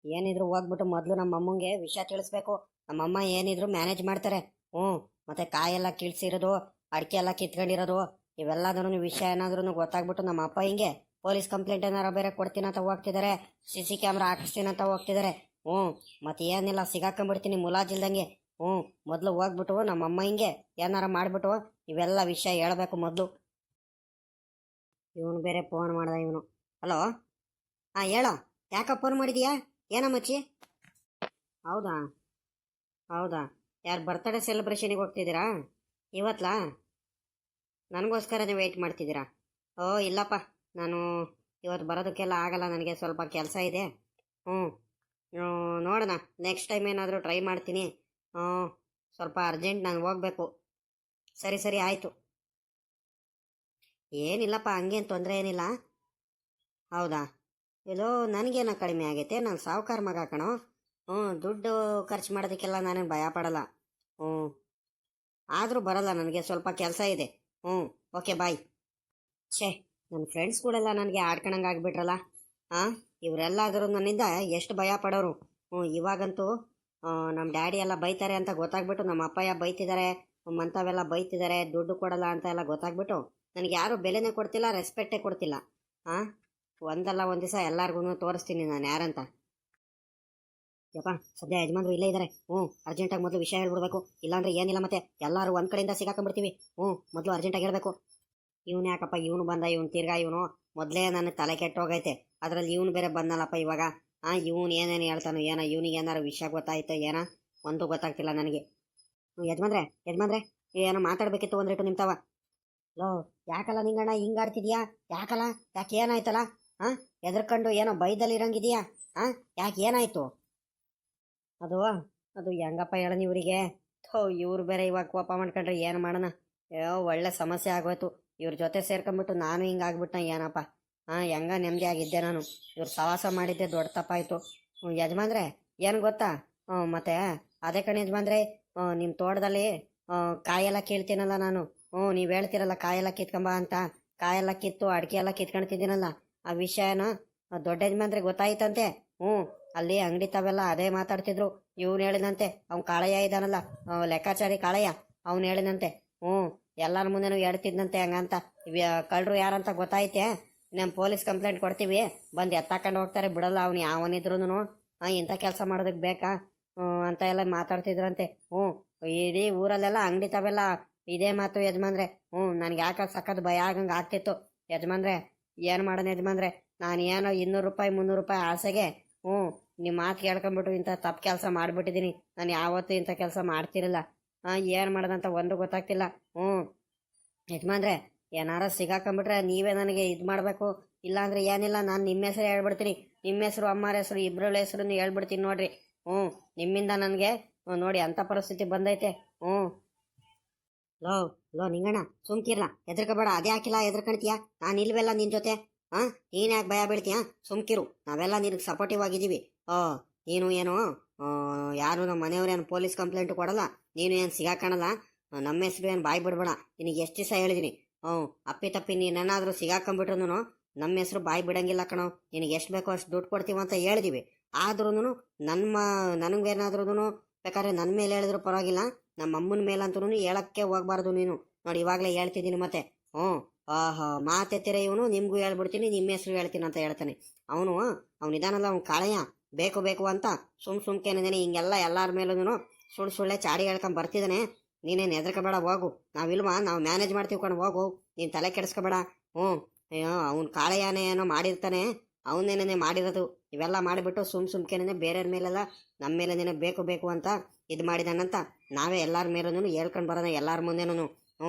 ಏನಿದ್ರು ಹೋಗ್ಬಿಟ್ಟು ಮೊದಲು ನಮ್ಮ ಅಮ್ಮಂಗೆ ವಿಷಯ ತಿಳಿಸ್ಬೇಕು. ನಮ್ಮಮ್ಮ ಏನಿದ್ರು ಮ್ಯಾನೇಜ್ ಮಾಡ್ತಾರೆ. ಹ್ಞೂ. ಮತ್ತೆ ಕಾಯೆಲ್ಲ ಕೀಳ್ಸಿರೋದು, ಅಡಿಕೆ ಎಲ್ಲ ಕಿತ್ಕೊಂಡಿರೋದು, ಇವೆಲ್ಲದೂ ವಿಷಯ ಏನಾದ್ರೂ ಗೊತ್ತಾಗ್ಬಿಟ್ಟು ನಮ್ಮ ಅಪ್ಪ ಹಿಂಗೆ ಪೊಲೀಸ್ ಕಂಪ್ಲೇಂಟ್ ಏನಾರ ಬೇರೆ ಕೊಡ್ತೀನಂತ ಹೋಗ್ತಿದ್ದಾರೆ, CC ಕ್ಯಾಮ್ರಾ ಹಾಕಿಸ್ತೀನಂತ ಹೋಗ್ತಿದ್ದಾರೆ. ಹ್ಞೂ. ಮತ್ತೆ ಏನಿಲ್ಲ ಸಿಗಾಕೊಂಡ್ಬಿಡ್ತೀನಿ ಮುಲಾಜಿಲ್ದಂಗೆ. ಹ್ಞೂ. ಮೊದಲು ಹೋಗ್ಬಿಟ್ಟು ನಮ್ಮಮ್ಮ ಹಿಂಗೆ ಏನಾರ ಮಾಡ್ಬಿಟ್ಟು ಇವೆಲ್ಲ ವಿಷಯ ಹೇಳ್ಬೇಕು ಮೊದಲು. ಇವನು ಬೇರೆ ಫೋನ್ ಮಾಡ್ದ ಇವನು. ಹಲೋ. ಹೇಳೋ. ಯಾಕ ಫೋನ್ ಮಾಡಿದೀಯಾ? ಏನಮ್ಮಚ್ಚಿ? ಹೌದಾ? ಹೌದಾ? ಯಾರು ಬರ್ತ್ಡೇ ಸೆಲೆಬ್ರೇಷನಿಗೆ ಹೋಗ್ತಿದ್ದೀರಾ ಇವತ್ಲಾ? ನನಗೋಸ್ಕರನೇ ವೆಯ್ಟ್ ಮಾಡ್ತಿದ್ದೀರಾ? ಓ ಇಲ್ಲಪ್ಪ, ನಾನು ಇವತ್ತು ಬರೋದಕ್ಕೆಲ್ಲ ಆಗಲ್ಲ, ನನಗೆ ಸ್ವಲ್ಪ ಕೆಲಸ ಇದೆ. ಹ್ಞೂ. ನೋಡೋಣ, ನೆಕ್ಸ್ಟ್ ಟೈಮ್ ಏನಾದರೂ ಟ್ರೈ ಮಾಡ್ತೀನಿ. ಹ್ಞೂ. ಸ್ವಲ್ಪ ಅರ್ಜೆಂಟ್, ನಾನು ಹೋಗಬೇಕು. ಸರಿ ಸರಿ ಆಯಿತು. ಏನಿಲ್ಲಪ್ಪ, ಹಂಗೇನು ತೊಂದರೆ ಏನಿಲ್ಲ. ಹೌದಾ? ಇದು ನನಗೇನೋ ಕಡಿಮೆ ಆಗೈತೆ, ನಾನು ಸಾವುಕಾರ ಮಗ ಕಣೋ. ಹ್ಞೂ. ದುಡ್ಡು ಖರ್ಚು ಮಾಡೋದಕ್ಕೆಲ್ಲ ನಾನೇನು ಭಯ ಪಡಲ್ಲ. ಹ್ಞೂ. ಆದರೂ ಬರಲ್ಲ, ನನಗೆ ಸ್ವಲ್ಪ ಕೆಲಸ ಇದೆ. ಹ್ಞೂ. Okay bye. ಛೇ, ನನ್ನ ಫ್ರೆಂಡ್ಸ್ಗಳೆಲ್ಲ ನನಗೆ ಆಡ್ಕೊಳಂಗೆ ಆಗಿಬಿಟ್ರಲ್ಲ. ಹಾಂ. ಇವರೆಲ್ಲಾದರೂ ನನ್ನಿಂದ ಎಷ್ಟು ಭಯ ಪಡೋರು. ಹ್ಞೂ. ಇವಾಗಂತೂ ನಮ್ಮ ಡ್ಯಾಡಿ ಎಲ್ಲ ಬೈತಾರೆ ಅಂತ ಗೊತ್ತಾಗ್ಬಿಟ್ಟು, ನಮ್ಮ ಅಪ್ಪಯ್ಯ ಬೈತಿದ್ದಾರೆ, ಮಂತವೆಲ್ಲ ಬೈತಿದ್ದಾರೆ, ದುಡ್ಡು ಕೊಡಲ್ಲ ಅಂತ ಎಲ್ಲ ಗೊತ್ತಾಗ್ಬಿಟ್ಟು ನನಗೆ ಯಾರೂ ಬೆಲೆನೇ ಕೊಡ್ತಿಲ್ಲ, ರೆಸ್ಪೆಕ್ಟೇ ಕೊಡ್ತಿಲ್ಲ. ಹಾಂ. ಒಂದಲ್ಲ ಒಂದು ದಿವಸ ಎಲ್ಲರಿಗೂ ತೋರಿಸ್ತೀನಿ ನಾನು ಯಾರಂತ. ಯಪ್ಪ, ಸದ್ಯ ಯಜಮಾನ್ರು ಇಲ್ಲೇ ಇದ್ದಾರೆ. ಹ್ಞೂ. ಅರ್ಜೆಂಟಾಗಿ ಮೊದಲು ವಿಷಯ ಹೇಳ್ಬಿಡ್ಬೇಕು, ಇಲ್ಲಾಂದ್ರೆ ಏನಿಲ್ಲ ಮತ್ತೆ ಎಲ್ಲರೂ ಒಂದು ಕಡೆಯಿಂದ ಸಿಗಾಕೊಂಡ್ಬಿಡ್ತೀವಿ. ಹ್ಞೂ. ಮೊದಲು ಅರ್ಜೆಂಟಾಗಿ ಹೇಳ್ಬೇಕು. ಇವನು ಯಾಕಪ್ಪ ಇವನು ಬಂದ, ಇವನು ತಿರ್ಗಾ ಇವನು ಮೊದಲೇ ನನಗೆ ತಲೆ ಕೆಟ್ಟೋಗೈತೆ, ಅದರಲ್ಲಿ ಇವನು ಬೇರೆ ಬಂದಲ್ಲಪ್ಪ ಇವಾಗ. ಇವನು ಏನೇನು ಹೇಳ್ತಾನೋ ಏನೋ, ಇವನಿಗೆ ಏನಾರು ವಿಷಯ ಗೊತ್ತಾಯ್ತು ಏನೋ, ಒಂದು ಗೊತ್ತಾಗ್ತಿಲ್ಲ ನನಗೆ. ಯಜಮಾನ್ರೆ ಯಜಮಾನ್ರೆ, ಏನೋ ಮಾತಾಡ್ಬೇಕಿತ್ತು ಒಂದ್ರಿಟ್ಟು ನಿಮ್ತವ. ಲೋ, ಯಾಕಲ್ಲ ನಿಂಗಣ್ಣ ಹಿಂಗಾಡ್ತಿದ್ಯಾ? ಯಾಕಲ್ಲ? ಯಾಕೆ ಏನಾಯ್ತಲ್ಲ? ಹಾಂ. ಎದ್ರಕೊಂಡು ಏನೋ ಬೈದಲ್ಲಿ ಇರಂಗಿದೆಯಾ? ಹಾಂ. ಯಾಕೆ ಏನಾಯ್ತು? ಅದು ಅದು ಹೆಂಗಪ್ಪ ಹೇಳೋಣ ಇವರಿಗೆ. ಇವ್ರು ಬೇರೆ ಇವಾಗ ಕೋಪ ಮಾಡ್ಕೊಂಡ್ರೆ ಏನು ಮಾಡೋಣ? ಒಳ್ಳೆ ಸಮಸ್ಯೆ ಆಗೋಯ್ತು. ಇವ್ರ ಜೊತೆ ಸೇರ್ಕೊಂಡ್ಬಿಟ್ಟು ನಾನು ಹಿಂಗಾಗ್ಬಿಟ್ಟ ಏನಪ್ಪ. ಹೆಂಗ ನೆಮ್ಮದಿ ಆಗಿದ್ದೆ ನಾನು. ಇವ್ರು ಸವಾಸ ಮಾಡಿದ್ದೆ ದೊಡ್ಡ ತಪ್ಪಾಯ್ತು. ಯಜಮಾನ್ರೆ, ಏನು ಗೊತ್ತಾ? ಮತ್ತೆ ಅದೇ ಕಣೆ ಯಜಮಾನ್ರೆ, ನಿಮ್ಮ ತೋಟದಲ್ಲಿ ಕಾಯೆಲ್ಲ ಕೀಳ್ತೀನಲ್ಲ ನಾನು. ನೀವು ಹೇಳ್ತಿರಲ್ಲ ಕಾಯೆಲ್ಲ ಕಿತ್ಕೊಂಬ ಅಂತ, ಕಾಯೆಲ್ಲ ಕಿತ್ತು ಅಡಿಕೆ ಎಲ್ಲ ಕಿತ್ಕೊಳ್ತಿದ್ದೀನಲ್ಲ, ಆ ವಿಷಯನ ದೊಡ್ಡ ಯಜಮಾನ್ರೆ ಗೊತ್ತಾಯ್ತಂತೆ. ಹ್ಞೂ. ಅಲ್ಲಿ ಅಂಗಡಿ ತಾವೆಲ್ಲ ಅದೇ ಮಾತಾಡ್ತಿದ್ರು. ಇವ್ನು ಹೇಳಿದಂತೆ, ಅವ್ನು ಕಾಳಯ್ಯ ಇದ್ದಾನಲ್ಲ, ಲೆಕ್ಕಾಚಾರಿ ಕಾಳಯ್ಯ, ಅವ್ನು ಹೇಳಿದಂತೆ. ಹ್ಞೂ. ಎಲ್ಲರ ಮುಂದೆನೂ ಹೇಳ್ತಿದ್ದಂತೆ ಹಂಗಂತ. ಕಳ್ಳರು ಯಾರಂತ ಗೊತ್ತಾಯ್ತೆ, ನಮ್ಮ ಪೊಲೀಸ್ ಕಂಪ್ಲೇಂಟ್ ಕೊಡ್ತೀವಿ, ಬಂದು ಎತ್ತಾಕೊಂಡು ಹೋಗ್ತಾರೆ, ಬಿಡಲ್ಲ ಅವ್ನು ಯಾವನಿದ್ರು. ಇಂಥ ಕೆಲಸ ಮಾಡೋದಕ್ಕೆ ಬೇಕಾ ಅಂತ ಎಲ್ಲ ಮಾತಾಡ್ತಿದ್ರಂತೆ. ಹ್ಞೂ. ಇಡೀ ಊರಲ್ಲೆಲ್ಲ ಅಂಗಡಿ ತಾವೆಲ್ಲ ಇದೇ ಮಾತು ಯಜಮಾನ್ರೆ. ಹ್ಞೂ. ನನಗೆ ಯಾಕೆ ಸಖತ್ ಭಯ ಆಗಂಗೆ ಆಗ್ತಿತ್ತು ಯಜಮಾನ್ರೆ. ಏನು ಮಾಡೋಣ ಯಜಮಾನ್ರೆ, ನಾನು ಏನೋ 200 ರೂಪಾಯಿ 300 ರೂಪಾಯಿ ಆಸೆಗೆ ಹ್ಞೂ ನಿಮ್ಮ ಮಾತು ಕೇಳ್ಕೊಂಬಿಟ್ಟು ಇಂಥ ತಪ್ಪು ಕೆಲಸ ಮಾಡಿಬಿಟ್ಟಿದ್ದೀನಿ. ನಾನು ಯಾವತ್ತೂ ಇಂಥ ಕೆಲಸ ಮಾಡ್ತಿರಲಿಲ್ಲ. ಏನು ಮಾಡೋದಂತ ಒಂದು ಗೊತ್ತಾಗ್ತಿಲ್ಲ. ಹ್ಞೂ. ಯಜಮಾನ್ರೆ, ಏನಾರ ಸಿಗಾಕೊಂಬಿಟ್ರೆ ನೀವೇ ನನಗೆ ಇದು ಮಾಡಬೇಕು, ಇಲ್ಲಾಂದ್ರೆ ಏನಿಲ್ಲ, ನಾನು ನಿಮ್ಮ ಹೆಸರು ಹೇಳ್ಬಿಡ್ತೀನಿ. ನಿಮ್ಮ ಹೆಸರು ಅಮ್ಮರ ಹೆಸರು ಇಬ್ಬರ ಹೆಸರನ್ನು ಹೇಳ್ಬಿಡ್ತೀನಿ ನೋಡ್ರಿ. ಹ್ಞೂ. ನಿಮ್ಮಿಂದ ನನಗೆ ನೋಡಿ ಅಂಥ ಪರಿಸ್ಥಿತಿ ಬಂದೈತೆ. ಹ್ಞೂ. ಲೋ ಲೋ ನಿಂಗಣ್ಣ, ಸುಮ್ಕಿರ್ಲ, ಹೆದರ್ಕಬೇಡ. ಅದೇ ಹಾಕಿಲ್ಲ ಹೆದರ್ಕಣ್ತೀಯ, ನಾನು ಇಲ್ವೆಲ್ಲ ನಿನ್ನ ಜೊತೆ. ನೀನು ಯಾಕೆ ಭಯ ಬೀಳ್ತೀಯ? ಸುಮ್ಕಿರು, ನಾವೆಲ್ಲ ನಿನಗೆ ಸಪೋರ್ಟಿವ್ ಆಗಿದ್ದೀವಿ. ನೀನು ಏನು ಯಾರು ನಮ್ಮ ಮನೆಯವ್ರೇನು ಪೊಲೀಸ್ ಕಂಪ್ಲೇಂಟ್ ಕೊಡಲ್ಲ, ನೀನು ಏನು ಸಿಗಾಕಣಲ್ಲ. ನಮ್ಮ ಹೆಸರು ಏನು ಬಾಯಿ ಬಿಡ್ಬೇಡ. ನಿನಗೆ ಎಷ್ಟು ದಿವಸ ಹೇಳಿದ್ದೀನಿ. ಅಪ್ಪಿ ತಪ್ಪಿ ನೀನೇನಾದರೂ ಸಿಗಾಕೊಂಡ್ಬಿಟ್ರು ನಮ್ಮ ಹೆಸರು ಬಾಯಿ ಬಿಡಂಗಿಲ್ಲ ಕಣೋ. ನಿನಗೆ ಎಷ್ಟು ಬೇಕೋ ಅಷ್ಟು ದುಡ್ಡು ಕೊಡ್ತೀವಿ ಅಂತ ಹೇಳಿದೀವಿ. ಆದ್ರೂ ನನಗೇನಾದ್ರೂ ಬೇಕಾದ್ರೆ ನನ್ನ ಮೇಲೆ ಹೇಳಿದ್ರು ಪರವಾಗಿಲ್ಲ, ನಮ್ಮ ಅಮ್ಮನ ಮೇಲಂತೂ ಹೇಳಕ್ಕೆ ಹೋಗ್ಬಾರ್ದು ನೀನು. ನೋಡಿ ಇವಾಗಲೇ ಹೇಳ್ತಿದ್ದೀನಿ ಮತ್ತೆ. ಮಾತೆತ್ತಿರ ಇವನು, ನಿಮ್ಗೂ ಹೇಳ್ಬಿಡ್ತೀನಿ, ನಿಮ್ಮ ಹೆಸರು ಹೇಳ್ತೀನಿ ಅಂತ ಹೇಳ್ತಾನೆ ಅವನಿದಾನಲ್ಲ. ಅವ್ನು ಕಾಳೆಯ ಬೇಕು ಬೇಕು ಅಂತ ಸುಮ್ಕೇನಿದ್ದಾನೆ, ಹಿಂಗೆಲ್ಲ ಎಲ್ಲರ ಮೇಲೂ ಸುಳ್ಳೆ ಚಾಡಿ ಹೇಳ್ಕೊಂಡ್ ಬರ್ತಿದ್ದಾನೆ. ನೀನೇನು ಹೆದರ್ಕೋಬೇಡ, ಹೋಗು. ನಾವಿಲ್ವಾ, ನಾವು ಮ್ಯಾನೇಜ್ ಮಾಡ್ತೀವಿ ಕಣ್, ಹೋಗು, ನೀನು ತಲೆ ಕೆಡಿಸ್ಕೋಬೇಡ. ಅವ್ನು ಕಾಳೆಯಾನೆ ಏನೋ ಮಾಡಿರ್ತಾನೆ, ಅವನೇನೇ ಮಾಡಿರೋದು. ಇವೆಲ್ಲ ಮಾಡಿಬಿಟ್ಟು ಸುಮ್ಕೇನೆ ಬೇರೆಯವ್ರ ಮೇಲೆಲ್ಲ ನಮ್ಮ ಮೇಲೇನೇ ಬೇಕು ಬೇಕು ಅಂತ ಇದು ಮಾಡಿದಾನಂತ ನಾವೇ ಎಲ್ಲರ ಮೇಲೂ ಹೇಳ್ಕೊಂಡು ಬರೋಣ, ಎಲ್ಲರ ಮುಂದೆನೂ.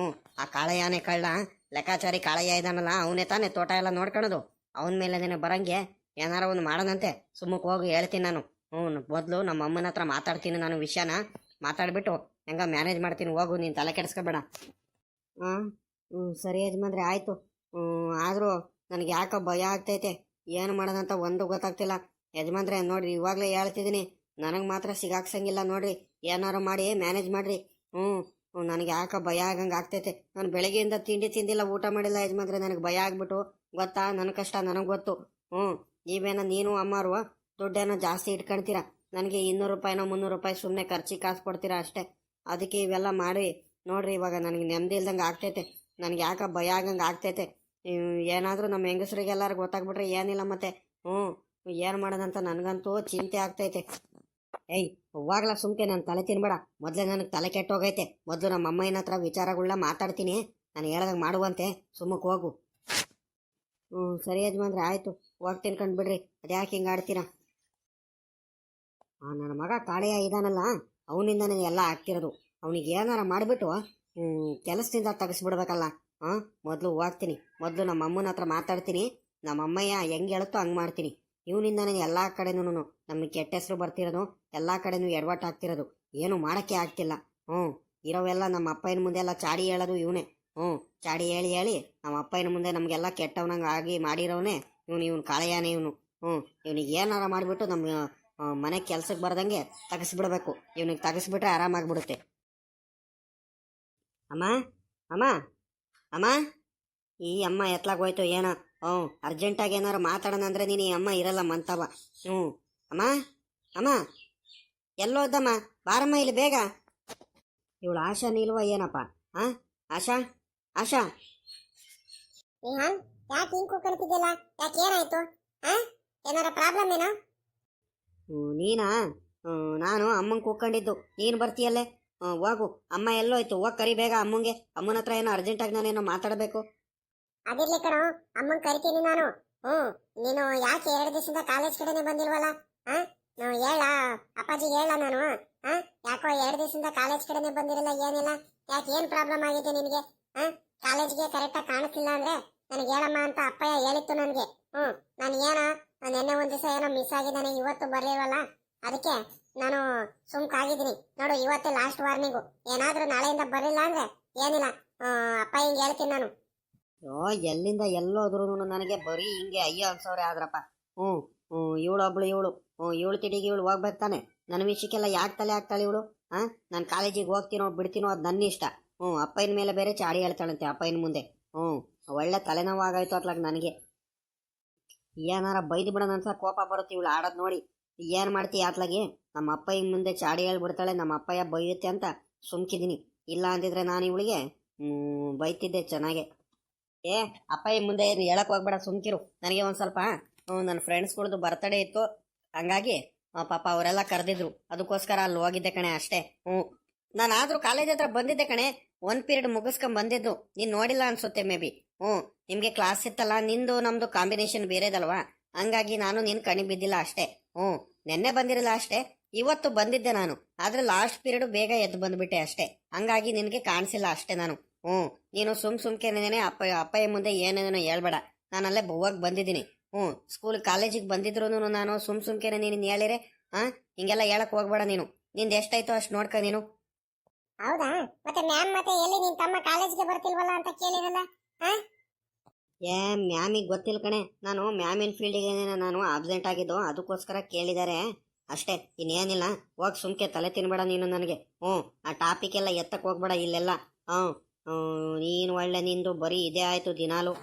ಆ ಕಾಳೆಯಾನೆ ಕಳ್ಳ, ಲೆಕ್ಕಾಚಾರಿ ಕಾಳೆಯ ಇದಾನಲ್ಲ, ಅವನೇ ತಾನೇ ತೋಟ ಎಲ್ಲ ನೋಡ್ಕೊಳೋದು. ಅವನ ಮೇಲೇನೇ ಬರಂಗೆ ಏನಾರ ಒಂದು ಮಾಡೋಣಂತೆ. ಸುಮ್ಮಕ್ಕೆ ಹೋಗಿ ಹೇಳ್ತೀನಿ ನಾನು. ಮೊದಲು ನಮ್ಮ ಅಮ್ಮನ ಹತ್ರ ಮಾತಾಡ್ತೀನಿ ನಾನು, ವಿಷಯನ ಮಾತಾಡ್ಬಿಟ್ಟು ಹೆಂಗ ಮ್ಯಾನೇಜ್ ಮಾಡ್ತೀನಿ. ಹೋಗು, ನೀನು ತಲೆ ಕೆಡಿಸ್ಕೋಬೇಡ. ಸರಿ ಯಜಮಾನ್ರೆ, ಆಯಿತು. ಆದರೂ ನನಗೆ ಯಾಕೋ ಭಯ ಆಗ್ತೈತೆ, ಏನು ಮಾಡೋದಂತ ಒಂದು ಗೊತ್ತಾಗ್ತಿಲ್ಲ ಯಜಮಾನ್ರೆ. ನೋಡ್ರಿ ಇವಾಗಲೇ ಹೇಳ್ತಿದ್ದೀನಿ, ನನಗೆ ಮಾತ್ರ ಸಿಗಾಕ್ಸಂಗಿಲ್ಲ ನೋಡ್ರಿ, ಏನಾರು ಮಾಡಿ ಮ್ಯಾನೇಜ್ ಮಾಡಿರಿ. ನನಗೆ ಯಾಕೆ ಭಯ ಆಗಂಗೆ ಆಗ್ತೈತೆ. ನಾನು ಬೆಳಗ್ಗೆಯಿಂದ ತಿಂಡಿ ತಿಂದಿಲ್ಲ, ಊಟ ಮಾಡಿಲ್ಲ ಯಜಮಾನ್ರೆ. ನನಗೆ ಭಯ ಆಗ್ಬಿಟ್ಟು ಗೊತ್ತಾ, ನನ್ನ ಕಷ್ಟ ನನಗೆ ಗೊತ್ತು. ನೀವೇನ ನೀನು ಅಮ್ಮಾರು ದುಡ್ಡೇನೋ ಜಾಸ್ತಿ ಇಟ್ಕೊಳ್ತೀರಾ. ನನಗೆ 200 ರೂಪಾಯಿನೋ 300 ರೂಪಾಯಿ ಸುಮ್ಮನೆ ಖರ್ಚಿಗೆ ಕಾಸು ಕೊಡ್ತೀರಾ ಅಷ್ಟೇ. ಅದಕ್ಕೆ ಇವೆಲ್ಲ ಮಾಡಿ ನೋಡ್ರಿ. ಇವಾಗ ನನಗೆ ನೆಮ್ಮದಿ ಇಲ್ದಂಗೆ ಆಗ್ತೈತೆ. ನನಗೆ ಯಾಕೆ ಭಯ ಆಗಂಗೆ ಆಗ್ತೈತೆ. ಏನಾದರೂ ನಮ್ಮ ಹೆಂಗಸ್ರಿಗೆಲ್ಲರೂ ಗೊತ್ತಾಗ್ಬಿಟ್ರೆ ಏನಿಲ್ಲ ಮತ್ತೆ. ಏನು ಮಾಡೋದಂತ ನನಗಂತೂ ಚಿಂತೆ ಆಗ್ತೈತೆ. ಏಯ್, ಹೋಗ್ಲಾ ಸುಮ್ಕೆ ನನ್ನ ತಲೆ ತಿನ್ಬೇಡ. ಮೊದಲೇ ನನಗೆ ತಲೆ ಕೆಟ್ಟೋಗೈತೆ. ಮೊದಲು ನಮ್ಮ ಅಮ್ಮನ ಹತ್ರ ವಿಚಾರಗಳನ್ನ ಮಾತಾಡ್ತೀನಿ. ನಾನು ಹೇಳ್ದಂಗೆ ಮಾಡುವಂತೆ. ಸುಮ್ಮಕ್ಕೆ ಹೋಗು. ಸರಿ ಯಜಮಾನ್ರೆ, ಆಯಿತು. ಹೋಗ್ತೀನಿ ಕಂಡ್ಬಿಡ್ರಿ. ಅದ್ಯಾಕೆ ಹಿಂಗೆ ಆಡ್ತೀರಾ? ನನ್ನ ಮಗ ಕಾಳೆಯ ಇದಾನಲ್ಲ, ಅವನಿಂದನೇ ಎಲ್ಲ ಆಗ್ತಿರೋದು. ಅವನಿಗೆ ಏನಾರ ಮಾಡಿಬಿಟ್ಟು ಕೆಲಸದಿಂದ ತೆಗೆಸ್ಬಿಡ್ಬೇಕಲ್ಲ. ಮೊದಲು ಹೋಗ್ತೀನಿ. ಮೊದಲು ನಮ್ಮ ಅಮ್ಮನ ಹತ್ರ ಮಾತಾಡ್ತೀನಿ. ನಮ್ಮ ಅಮ್ಮಯ್ಯ ಹೆಂಗೆ ಹೇಳುತ್ತೋ ಹಂಗೆ ಮಾಡ್ತೀನಿ. ಇವನಿಂದನೇ ಎಲ್ಲ ಕಡೆನೂ ನಮಗೆ ಕೆಟ್ಟ ಹೆಸರು ಬರ್ತಿರೋದು. ಎಲ್ಲ ಕಡೆನೂ ಎಡವಟ್ಟು ಆಗ್ತಿರೋದು. ಏನು ಮಾಡೋಕ್ಕೆ ಆಗ್ತಿಲ್ಲ. ಇರೋವೆಲ್ಲ ನಮ್ಮ ಅಪ್ಪನ ಮುಂದೆ ಎಲ್ಲ ಚಾಡಿ ಹೇಳೋದು ಇವನೇ. ಚಾಡಿ ಹೇಳಿ ಹೇಳಿ ನಮ್ಮ ಅಪ್ಪನ ಮುಂದೆ ನಮಗೆಲ್ಲ ಕೆಟ್ಟವನಂಗೆ ಆಗಿ ಮಾಡಿರೋನೇ ಇವನು ಕಾಳೆಯಾನೆ ಇವನು. ಇವನಿಗೆ ಏನಾರ ಮಾಡಿಬಿಟ್ಟು ನಮ್ಮ ಮನೆ ಕೆಲ್ಸಕ್ಕೆ ಬರ್ದಂಗೆ ತೆಗೆಸ್ಬಿಡ್ಬೇಕು. ಇವನಿಗೆ ತೆಗೆಸ್ಬಿಟ್ರೆ ಆರಾಮಾಗ್ಬಿಡುತ್ತೆ. ಅಮ್ಮ ಅಮ್ಮ ಅಮ್ಮ, ಈ ಅಮ್ಮ ಎತ್ಲಾಗೋಯ್ತು ಏನೋ. ಅರ್ಜೆಂಟಾಗಿ ಏನಾರು ಮಾತಾಡೋಣ ಅಂದರೆ ನೀನು ಈ ಅಮ್ಮ ಇರಲ್ಲ ಮಂತವ. ಅಮ್ಮ ಅಮ್ಮ, ಎಲ್ಲೋದ್ದಮ್ಮ? ಬಾರಮ್ಮ ಇಲ್ಲಿ ಬೇಗ. ಇವಳು ಆಶಾ ನಿಲ್ವ ಏನಪ್ಪ? ಆಶಾ ಆಶಾ, ಯಾಕೆ ಹಿಂಗ್ ಕೂತ್ಕೊಳ್ತಿದ್ಯಲ್ಲ? ಯಾಕೆ ಏನಾಯ್ತು? ಏನಾರ ಪ್ರಾಬ್ಲಮ್ ಏನೋ? ನೀನಾ? ನಾನು ಅಮ್ಮಂಗೆ ಕೂತ್ಕೊಂಡಿದ್ದು. ನೀನು ಬರ್ತೀಯಲ್ಲೇ. ಹೋಗು. ಅಮ್ಮ ಎಲ್ಲೋಯ್ತು? ಹೋಗಿ ಕರಿ ಬೇಗ ಅಮ್ಮಂಗೆ. ಅಮ್ಮನ ಹತ್ರ ಏನೋ ಅರ್ಜೆಂಟಾಗಿ ನಾನೇನೋ ಮಾತಾಡಬೇಕು. ಅದಿರ್ಲಿ ಕಣೋ, ಅಮ್ಮಂಗೆ ಕರಿತೀನಿ ನಾನು. ನೀನು ಯಾಕೆ 2 ದಿವಸದಿಂದ ಕಾಲೇಜ್ ಕಡೆನೆ ಬಂದಿಲ್ವಲ್ಲ? ಹೇಳ ಅಪ್ಪಾಜಿಗೆ ಹೇಳ ನಾನು. ಯಾಕೋ 2 ದಿವಸದಿಂದ ಕಾಲೇಜ್ ಕಡೆನೆ ಬಂದಿರಲ್ಲ, ಏನಿಲ್ಲ. ಯಾಕೆ ಏನ್ ಪ್ರಾಬ್ಲಮ್ ಆಗಿದೆ ನಿನಗೆ? ಕಾಲೇಜ್ಗೆ ಕರೆಕ್ಟಾಗಿ ಕಾಣಿಸ್ತಿಲ್ಲ ಅಂದ್ರೆ ನನಗೆ ಹೇಳಮ್ಮ ಅಂತ ಅಪ್ಪಯ್ಯ ಹೇಳಿತ್ತು ನನಗೆ. ನಾನು ನಿನ್ನೆ ಒಂದ್ ದಿವಸ ಏನೋ ಮಿಸ್ ಆಗಿದ್ದಾನೆ, ಇವತ್ತು ಬರ್ಲಿಲ್ವಲ್ಲ, ಅದಕ್ಕೆ ನಾನು ಸುಮ್ಕಾಗಿದ್ದೀನಿ ನೋಡು. ಇವತ್ತು ಲಾಸ್ಟ್ ವಾರ್ನಿಂಗು. ಏನಾದ್ರೂ ನಾಳೆಯಿಂದ ಬರಲಿಲ್ಲ ಅಂದ್ರೆ ಏನಿಲ್ಲ, ಅಪ್ಪಯ್ಯಂಗೆ ಹೇಳ್ತೀನಿ ನಾನು. ಎಲ್ಲಿಂದ ಎಲ್ಲೋದ್ರು ನನಗೆ ಬರೀ ಹಿಂಗೆ ಅಯ್ಯೋ ಅನ್ಸೋರೆ ಆದ್ರಪ್ಪ. ಇವಳೊಬ್ಳು ಇವಳು ತಿಡಿಗೆ ಇವಳು ಹೋಗ್ಬೇಕು ತಾನೆ. ನನ್ನ ವಿಷಯಕ್ಕೆಲ್ಲ ಯಾಕೆ ತಲೆ ಆಗ್ತಾಳೆ ಇವಳು? ನಾನು ಕಾಲೇಜಿಗೆ ಹೋಗ್ತೀನೋ ಬಿಡ್ತೀನೋ ಅದು ನನ್ನ ಇಷ್ಟ. ಅಪ್ಪಯ್ಯನ ಮೇಲೆ ಬೇರೆ ಚಾಡಿ ಹೇಳ್ತಾಳಂತೆ ಅಪ್ಪಯ್ಯನ ಮುಂದೆ. ಒಳ್ಳೆ ತಲೆನೋವಾಗಾಯ್ತು ಅತ್ಲಾಗ ನನಗೆ. ಏನಾರ ಬೈದು ಬಿಡೋಣ ಅಂತ ಕೋಪ ಬರುತ್ತೆ ಇವಳು ಆಡೋದು ನೋಡಿ. ಏನು ಮಾಡ್ತೀಯ ಅತ್ಲಾಗಿ? ನಮ್ಮ ಅಪ್ಪಯ್ಯನ ಮುಂದೆ ಚಾಡಿ ಹೇಳ್ಬಿಡ್ತಾಳೆ. ನಮ್ಮ ಅಪ್ಪಯ್ಯ ಬೈಯುತ್ತೆ ಅಂತ ಸುಮ್ಕಿದ್ದೀನಿ. ಇಲ್ಲ ಅಂದಿದ್ರೆ ನಾನು ಇವಳಿಗೆ ಬೈತಿದ್ದೆ ಚೆನ್ನಾಗೆ. ಅಪ್ಪಯ್ಯ ಮುಂದೆ ಏನು ಹೇಳಕ್ ಹೋಗ್ಬೇಡ, ಸುಮ್ಕಿರು. ನನಗೆ ಒಂದು ಸ್ವಲ್ಪ ನನ್ನ ಫ್ರೆಂಡ್ಸ್ಗಳದ್ದು ಬರ್ತಡೇ ಇತ್ತು, ಹಂಗಾಗಿ ಪಾಪ ಅವರೆಲ್ಲ ಕರೆದಿದ್ರು. ಅದಕ್ಕೋಸ್ಕರ ಅಲ್ಲಿ ಹೋಗಿದ್ದೆ ಕಣೆ ಅಷ್ಟೇ. ನಾನಾದ್ರೂ ಕಾಲೇಜ್ ಹತ್ರ ಬಂದಿದ್ದೆ ಕಣೆ. 1 ಪೀರಿಯಡ್ ಮುಗಿಸ್ಕೊಂಡ್ ಬಂದಿದ್ದು. ನೀನು ನೋಡಿಲ್ಲ ಅನ್ಸುತ್ತೆ ಮೇ ಬಿ. ನಿಮಗೆ ಕ್ಲಾಸ್ ಇತ್ತಲ್ಲ, ನಿಂದು ನಮ್ದು ಕಾಂಬಿನೇಷನ್ ಬೇರೆದಲ್ವಾ, ಹಂಗಾಗಿ ನಾನು ನಿನ್ ಕಣಿ ಬಿದ್ದಿಲ್ಲ ಅಷ್ಟೇ. ನೆನ್ನೆ ಬಂದಿರಲ್ಲ ಅಷ್ಟೇ, ಇವತ್ತು ಬಂದಿದ್ದೆ ನಾನು. ಆದ್ರೆ ಲಾಸ್ಟ್ ಪೀರಿಯಡ್ ಬೇಗ ಎದ್ದು ಬಂದ್ಬಿಟ್ಟೆ ಅಷ್ಟೇ, ಹಂಗಾಗಿ ನಿನಗೆ ಕಾಣಿಸಿಲ್ಲ ಅಷ್ಟೇ ನಾನು. ನೀನು ಸುಮ್ಕೆನೇನೆ ಅಪ್ಪಯ್ಯ ಮುಂದೆ ಏನೇನೋ ಹೇಳ್ಬೇಡ. ನಾನಲ್ಲೇ ಹೋಗಿ ಬಂದಿದ್ದೀನಿ. ಸ್ಕೂಲ್ ಕಾಲೇಜಿಗೆ ಬಂದಿದ್ರು ನಾನು ಸುಮ್ಕೆನೆ ನೀನು ಹೇಳಿರೆ ಹಿಂಗೆಲ್ಲ ಹೇಳಕ್ ಹೋಗ್ಬೇಡ ನೀನು. ನಿಂದು ಎಷ್ಟಾಯ್ತೋ ಅಷ್ಟು ನೋಡ್ಕ ನೀನು. ಹೌದಾ? ಮತ್ತೆ ಮ್ಯಾಮ್ ಮತ್ತೆ ಎಲ್ಲಿ ನಿನ್ ತಮ್ಮ ಕಾಲೇಜ್ಗೆ ಬರ್ತಿಲ್ವಲ್ಲ ಅಂತ ಕೇಳಿರಲ್ಲ? ಮ್ಯಾಮಿಗೆ ಗೊತ್ತಿಲ್ಲ ಕಣೆ. ನಾನು ಮ್ಯಾಮಿನ ಫೀಲ್ಡಿಗೆ ನಾನು ಆಬ್ಸೆಂಟ್ ಆಗಿದ್ದು, ಅದಕ್ಕೋಸ್ಕರ ಕೇಳಿದ್ದಾರೆ ಅಷ್ಟೇ, ಇನ್ನೇನಿಲ್ಲ. ಹೋಗಿ ಸುಮ್ಕೆ ತಲೆ ತಿನ್ಬೇಡ ನೀನು ನನಗೆ. ಆ ಟಾಪಿಕ್ ಎಲ್ಲ ಎತ್ತಕ್ ಹೋಗ್ಬೇಡ ಇಲ್ಲೆಲ್ಲ. ನೀನು ಒಳ್ಳೆ ನಿಂದು ಬರೀ ಇದೇ ಆಯ್ತು ದಿನಾಲು.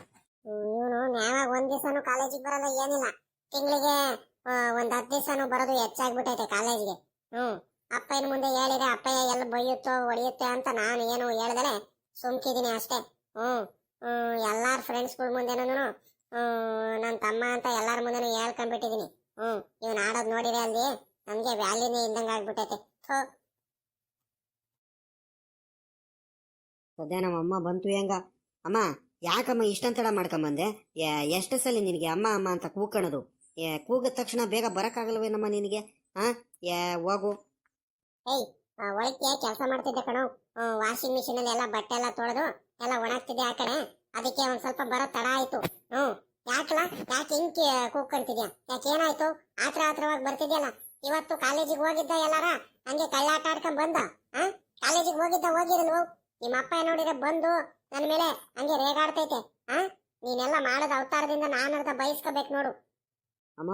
ಇವನು ನ್ಯಾವಾಗ 1 ದಿವಸನೂ ಕಾಲೇಜಿಗೆ ಬರಲ್ಲ, ಏನಿಲ್ಲ. ತಿಂಗಳಿಗೆ ಒಂದ್ 10 ದಿವಸನೂ ಬರೋದು ಹೆಚ್ಚಾಗ್ಬಿಟ್ಟೈತೆ ಕಾಲೇಜ್ಗೆ. ಅಪ್ಪಯ್ಯನ ಮುಂದೆ ಹೇಳಿದ್ರೆ ಅಪ್ಪಯ್ಯ ಎಲ್ಲ ಬೈಯುತ್ತೋ ಹೊಡೆಯುತ್ತೆ ಅಂತ ನಾನು ಏನು ಹೇಳ್ದಲೆ ಸುಮ್ಕಿದ್ದೀನಿ ಅಷ್ಟೇ. ಎಲ್ಲಾರ ಫ್ರೆಂಡ್ಸ್ಗಳ ಮುಂದೆನೂ ನನ್ನ ತಮ್ಮ ಅಂತ ಎಲ್ಲಾರ ಮುಂದೆನೂ ಹೇಳ್ಕೊಂಡ್ಬಿಟ್ಟಿದ್ದೀನಿ. ಇವ್ನು ಆಡೋದು ನೋಡಿದ್ರೆ ಅಲ್ಲಿ ನಮ್ಗೆ ವ್ಯಾಲ್ಯೂನೇ ಇಲ್ದಂಗೆ ಆಗ್ಬಿಟ್ಟೈತೆ. ಸದ್ಯ ನಮ್ಮ ಅಮ್ಮ ಬಂತು ಹೆಂಗ. ಅಮ್ಮ ಯಾಕಮ್ಮ ಇಷ್ಟಂತಡ ಮಾಡ್ಕೊಂಬಂದೆ? ಎಷ್ಟು ಸಲ ನಿನಗೆ ಅಮ್ಮ ಅಮ್ಮ ಅಂತ ಕೂಕಣದು? ಕೂಗಿದ ತಕ್ಷಣ ಬೇಗ ಬರಕ್ಕಾಗಲ್ವೇನಮ್ಮ ನಿನಗೆ? ಹೋಗು. ಒಳಕ್ಕೆ ಕೆಲಸ ಮಾಡ್ತಿದ್ದೆ ಕಣೋ. ವಾಷಿಂಗ್ ಮಿಷಿನ್ ಅಲ್ಲಿ ಎಲ್ಲ ಬಟ್ಟೆ ಎಲ್ಲ ತೊಳೆದು ಎಲ್ಲ ಒಣಗ್ತಿದ್ದೆ ಆ ಕಡೆ, ಅದಕ್ಕೆ ಒಂದ್ ಸ್ವಲ್ಪ ಬರೋ ತಡ ಆಯ್ತು. ಯಾಕೆ ಹಿಂಗ್ ಕೂಗ್ಕೊಂತಿದ್ಯಾ? ಯಾಕೆ ಏನಾಯ್ತು? ಆತ್ರವಾಗಿ ಬರ್ತಿದ್ಯಲ್ಲ. ಇವತ್ತು ಕಾಲೇಜಿಗೆ ಹೋಗಿದ್ದ ಎಲ್ಲಾರ ಹಂಗೆ ಕಳ್ಳಾಟ ಆಡ್ಕೊಂಡ್ ಬಂದ? ಕಾಲೇಜಿಗೆ ಹೋಗಿರಲ್ವೋ? ನಿಮ್ಮ ಅಪ್ಪ ನೋಡಿದ್ರೆ ಬಂದು ನನ್ನ ಮೇಲೆ ಹಂಗೆ ರೇಗಾಡ್ತೈತೆ. ನೀನೆಲ್ಲ ಮಾಡೋದ ಅವತಾರದಿಂದ ನಾನರ್ಧ ಬಯಸ್ಕೋಬೇಕು ನೋಡು. ಅಮ್ಮ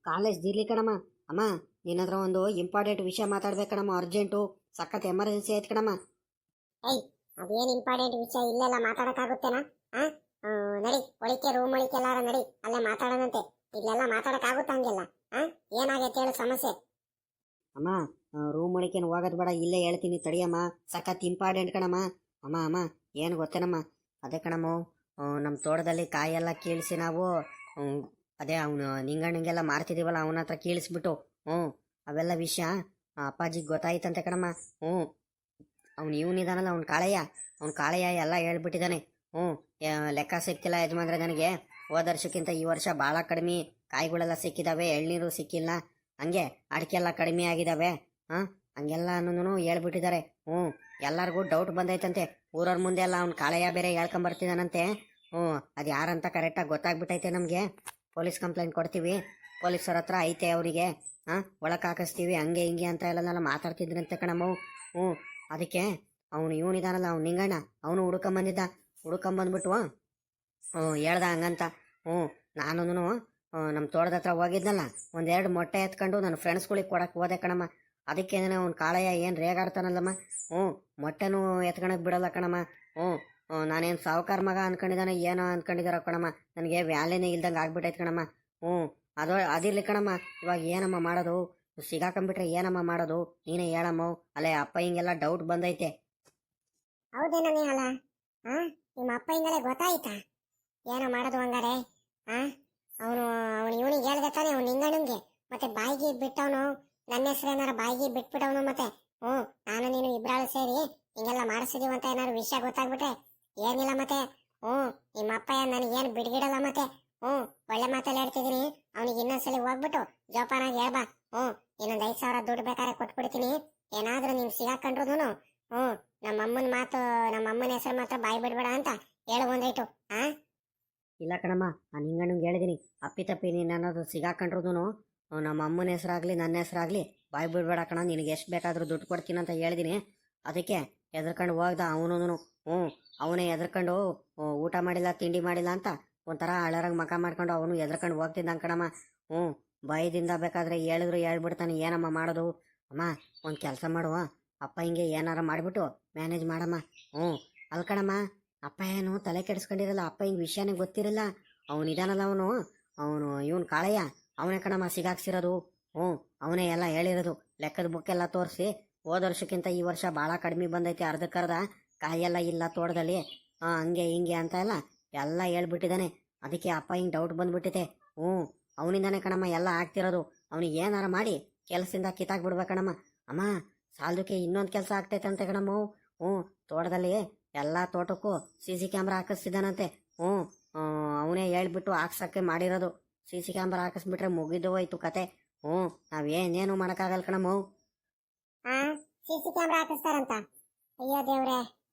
ಕಾಲೇಜ್ ದಿರ್ಲಿ ಕಣಮ್ಮ. ಅಮ್ಮ ನಿನ್ನ ಹತ್ರ ಒಂದು ಇಂಪಾರ್ಟೆಂಟ್ ವಿಷಯ ಮಾತಾಡ್ಬೇಕಣಮ್ಮ, ಅರ್ಜೆಂಟು, ಸಖತ್ ಎಮರ್ಜೆನ್ಸಿ ಆಯ್ತು ಕಣಮ್ಮ. ಅದೇನು ಇಂಪಾರ್ಟೆಂಟ್ ವಿಷಯ ಇಲ್ಲೆಲ್ಲ ಮಾತಾಡಕ್ಕಾಗುತ್ತೇನಾ? ನಡಿ ಒಳಿಕೆ ರೂಮ್ ಒಳಿಕೆ ಎಲ್ಲಾರ ನಡಿ, ಅಲ್ಲೇ ಮಾತಾಡೋಣಂತೆ. ಇಲ್ಲೆಲ್ಲ ಮಾತಾಡಕ್ ಆಗುತ್ತ ಹಂಗಿಲ್ಲ. ಏನಾಗೈತೆ ಹೇಳು ಸಮಸ್ಯೆ? ಅಮ್ಮ ರೂಮ್ ಒಳಕೇನು ಹೋಗೋದು ಬೇಡ, ಇಲ್ಲೇ ಹೇಳ್ತೀನಿ ತಡಿಯಮ್ಮ. ಸಖತ್ ಇಂಪಾರ್ಟೆಂಟ್ ಕಣಮ್ಮ. ಅಮ್ಮ ಅಮ್ಮ ಏನು ಗೊತ್ತೇನಮ್ಮ, ಅದೇ ಕಣಮ್ಮ, ನಮ್ಮ ತೋಟದಲ್ಲಿ ಕಾಯೆಲ್ಲ ಕೀಳಿಸಿ ನಾವು ಅದೇ ಅವನು ನಿಂಗಣ್ಣಿಗೆಲ್ಲ ಮಾರ್ತಿದ್ದೀವಲ್ಲ, ಅವನ ಹತ್ರ ಕೀಳಿಸ್ಬಿಟ್ಟು ಅವೆಲ್ಲ ವಿಷಯ ಅಪ್ಪಾಜಿಗೆ ಗೊತ್ತಾಯ್ತಂತೆ ಕಣಮ್ಮ. ಅವ್ನು ಇವನಿದಾನಲ್ಲ, ಅವ್ನ ಕಾಳೆಯ ಎಲ್ಲ ಹೇಳ್ಬಿಟ್ಟಿದ್ದಾನೆ. ಲೆಕ್ಕ ಸಿಕ್ತಿಲ್ಲ ಯಜಮಾನ್ರೆ ನನಗೆ. ಹೋದ ವರ್ಷಕ್ಕಿಂತ ಈ ವರ್ಷ ಭಾಳ ಕಡಿಮೆ ಕಾಯಿಗಳೆಲ್ಲ ಸಿಕ್ಕಿದಾವೆ, ಎಳ್ನೀರು ಸಿಕ್ಕಿಲ್ಲ, ಹಂಗೆ ಅಡಿಕೆ ಎಲ್ಲ ಕಡಿಮೆ ಆಗಿದಾವೆ. ಹಂಗೆಲ್ಲನೂ ಹೇಳ್ಬಿಟ್ಟಿದ್ದಾರೆ. ಎಲ್ಲರಿಗೂ ಡೌಟ್ ಬಂದೈತಂತೆ. ಊರವ್ರ ಮುಂದೆ ಎಲ್ಲ ಅವ್ನು ಕಾಳೆಯ ಬೇರೆ ಹೇಳ್ಕೊಂಬರ್ತಿದ್ದಾನಂತೆ. ಅದು ಯಾರಂತ ಕರೆಕ್ಟಾಗಿ ಗೊತ್ತಾಗ್ಬಿಟ್ಟೈತೆ ನಮಗೆ. ಪೊಲೀಸ್ ಕಂಪ್ಲೇಂಟ್ ಕೊಡ್ತೀವಿ, ಪೊಲೀಸರ ಹತ್ರ ಐತೆ ಅವರಿಗೆ, ಒಳಕ್ಕೆ ಹಾಕಿಸ್ತೀವಿ, ಹಂಗೆ ಹಿಂಗೆ ಅಂತ ಎಲ್ಲ ಮಾತಾಡ್ತಿದ್ರಂತೆ ಕಣಮ್ಮ. ಅದಕ್ಕೆ ಅವನು ಇವನಿದಾನಲ್ಲ, ಅವ್ನು ನಿಂಗಣ್ಣ, ಅವನು ಹುಡ್ಕೊಂಬಂದ್ಬಿಟ್ಟು ಹೇಳ್ದ ಹಂಗಂತ. ನಾನು ನಮ್ಮ ತೋಟದ ಹತ್ರ ಹೋಗಿದ್ನಲ್ಲ, ಒಂದೆರಡು ಮೊಟ್ಟೆ ಎತ್ಕೊಂಡು ನನ್ನ ಫ್ರೆಂಡ್ಸ್ಗಳಿಗೆ ಕೊಡಕ್ಕೆ ಹೋದೆ ಕಣಮ್ಮ. ಅದಕ್ಕೆ ಅವ್ನು ಕಾಳೆಯ ಏನು ರೇಗಾಡ್ತಾನಲ್ಲಮ್ಮ. ಮೊಟ್ಟೆನೂ ಎತ್ಕೊಳಕ್ಕೆ ಬಿಡಲ್ಲ ಕಣಮ್ಮ. ನಾನೇನು ಸಾವುಕಾರ ಮಗ ಅನ್ಕೊಂಡಿದ್ದಾನೆ ಏನೋ ಅನ್ಕೊಂಡಿದಾರ ಕಣಮ್ಮ. ನನಗೆ ವ್ಯಾಲೆನೇ ಇಲ್ದಂಗೆ ಆಗ್ಬಿಟ್ಟೈತೆ ಕಣಮ್ಮ. ಅದಿರ್ಲಿ ಕಣಮ್ಮ, ಇವಾಗ ಏನಮ್ಮ ಮಾಡೋದು? ಸಿಗಾಕೊಂಡ್ಬಿಟ್ರೆ ಏನಮ್ಮ ಮಾಡೋದು? ನೀನೇ ಹೇಳಮ್ಮ. ಅಲ್ಲೇ ಅಪ್ಪ ಹಿಂಗೆಲ್ಲ ಡೌಟ್ ಬಂದೈತೆ. ಹೌದೇನ ನೀವಲ್ಲ? ನಿಮ್ಮ ಅಪ್ಪ ಹಿಂಗಲೇ ಗೊತ್ತಾಯ್ತಾ? ಏನೋ ಮಾಡೋದು ಹಂಗಾರೆ? ಅವನು ಇವನಿಗೆ ಹೇಳ್ದೆ ತಾನೆ, ಅವ್ನು ನಿಂಗಣ್ಣಂಗೆ ಮತ್ತೆ ಬಾಯಿಗೆ ಬಿಟ್ಟವನು. ನನ್ನ ಹೆಸರು ಏನಾರ ಬಾಯಿಗೆ ಬಿಟ್ಬಿಟ್ಟವನು. ಮತ್ತೆ ನಾನು ನೀನು ಇಬ್ರಾಳು ಸೇರಿ ಹಿಂಗೆಲ್ಲ ಮಾಡಿಸಿದೀವಿ ಅಂತ ಏನಾರು ವಿಷಯ ಗೊತ್ತಾಗ್ಬಿಟ್ರೆ ಏನಿಲ್ಲ ಮತ್ತೆ. ನಿಮ್ಮ ಅಪ್ಪ ನನಗೇನು ಬಿಡ್ಗಿಡಲ್ಲ ಮತ್ತೆ. ಒಳ್ಳೆ ಮಾತಲ್ಲಿ ಹೇಳ್ತಿದೀನಿ. ಅವನಿಗೆ ಇನ್ನೊಂದ್ಸಲಿ ಹೋಗ್ಬಿಟ್ಟು ಜೋಪಾನಾಗಿ ಹೇಳ್ಬಾ. ಇನ್ನೊಂದು 5,000 ದುಡ್ಡು ಬೇಕಾದ್ರೆ ಕೊಟ್ಬಿಡ್ತೀನಿ. ಏನಾದ್ರೂ ನೀನ್ ಸಿಗಾಕೊಂಡ್ರು ನಮ್ಮ ಅಮ್ಮನ ಮಾತು, ನಮ್ಮ ಅಮ್ಮನ ಹೆಸರು ಮಾತ್ರ ಬಾಯಿ ಬಿಡ್ಬೇಡ ಅಂತ ಹೇಳು ಒಂದೈಟು. ಇಲ್ಲ ಕಣಮ್ಮ, ನಾನು ನಿಂಗಣ್ಣಂಗೆ ಹೇಳಿದೀನಿ, ಅಪ್ಪಿ ನೀನು ಅನ್ನೋದು ಸಿಗಾಕೊಂಡ್ರು ನಮ್ಮ ಅಮ್ಮನ ಹೆಸರಾಗ್ಲಿ ನನ್ನ ಹೆಸರಾಗ್ಲಿ ಬಾಯಿ ಬಿಡ್ಬೇಡ ಕಣ, ನಿನಗೆ ಎಷ್ಟು ಬೇಕಾದ್ರೂ ದುಡ್ಡು ಕೊಡ್ತೀನಿ ಅಂತ ಹೇಳಿದೀನಿ. ಅದಕ್ಕೆ ಎದ್ರಕೊಂಡು ಹೋಗ್ದ ಅವನು. ಅವನೇ ಎದ್ರಕೊಂಡು ಊಟ ಮಾಡಿಲ್ಲ ತಿಂಡಿ ಮಾಡಿಲ್ಲ ಅಂತ ಒಂಥರ ಅಳರಂಗೆ ಮಕ ಮಾಡ್ಕೊಂಡು ಅವನು ಎದ್ರಕೊಂಡು ಹೋಗ್ತಿದ್ದಂಗೆ ಕಣಮ್ಮ. ಭಯದಿಂದ ಬೇಕಾದ್ರೆ ಹೇಳಿದ್ರು ಹೇಳ್ಬಿಡ್ತಾನೆ. ಏನಮ್ಮ ಮಾಡೋದು? ಅಮ್ಮ ಒಂದು ಕೆಲಸ ಮಾಡುವ, ಅಪ್ಪ ಹಿಂಗೆ ಏನಾರ ಮಾಡಿಬಿಟ್ಟು ಮ್ಯಾನೇಜ್ ಮಾಡಮ್ಮ. ಅಲ್ಲಿ ಕಣಮ್ಮ, ಅಪ್ಪ ಏನು ತಲೆ ಕೆಡಿಸ್ಕೊಂಡಿರಲ್ಲ. ಅಪ್ಪ ಹಿಂಗೆ ವಿಷಯನೇ ಗೊತ್ತಿರಲ್ಲ. ಅವನಿದಾನಲ್ಲ, ಅವನು ಇವನು ಕಾಳೆಯ ಅವನೇ ಕಣಮ್ಮ ಸಿಗಾಕ್ಸಿರೋದು. ಅವನೇ ಎಲ್ಲ ಹೇಳಿರೋದು. ಲೆಕ್ಕದ ಬುಕ್ಕೆಲ್ಲ ತೋರಿಸಿ ಹೋದ ವರ್ಷಕ್ಕಿಂತ ಈ ವರ್ಷ ಭಾಳ ಕಡಿಮೆ ಬಂದೈತೆ, ಅರ್ಧಕ್ಕರ್ಧ ಕಾಯೆಲ್ಲ ಇಲ್ಲ ತೋಟದಲ್ಲಿ, ಹಂಗೆ ಹಿಂಗೆ ಅಂತ ಎಲ್ಲ ಹೇಳ್ಬಿಟ್ಟಿದ್ದಾನೆ. ಅದಕ್ಕೆ ಅಪ್ಪ ಹಿಂಗೆ ಡೌಟ್ ಬಂದ್ಬಿಟ್ಟಿದೆ. ಅವನಿಂದಾನೆ ಕಣಮ್ಮ ಎಲ್ಲ ಆಗ್ತಿರೋದು. ಅವನಿಗೆ ಏನಾರ ಮಾಡಿ ಕೆಲಸದಿಂದ ಕಿತ್ತಾಕ್ಬಿಡ್ಬೇಕಣಮ್ಮ. ಅಮ್ಮ ಸಾಲದಕ್ಕೆ ಇನ್ನೊಂದು ಕೆಲಸ ಆಗ್ತೈತಂತೆ ಕಣಮ್ಮ. ತೋಟದಲ್ಲಿ ಎಲ್ಲ ತೋಟಕ್ಕೂ CC ಕ್ಯಾಮ್ರಾ ಹಾಕಿಸ್ತಿದ್ದಾನಂತೆ. ಅವನೇ ಹೇಳ್ಬಿಟ್ಟು ಹಾಕ್ಸಕ್ಕೆ ಮಾಡಿರೋದು. CC ಕ್ಯಾಮ್ರಾ ಹಾಕಿಸ್ಬಿಟ್ರೆ ಮುಗಿದು ಹೋಯ್ತು ಕತೆ. ನಾವೇನೇನು ಮಾಡೋಕ್ಕಾಗಲ್ಲ ಕಣಮ್ಮ. CC ಕ್ಯಾಮ್ರಾ ಹಾಕಿಸ್ತಾರಂತ? ಅಯ್ಯೋ ದೇವ್ರೆ,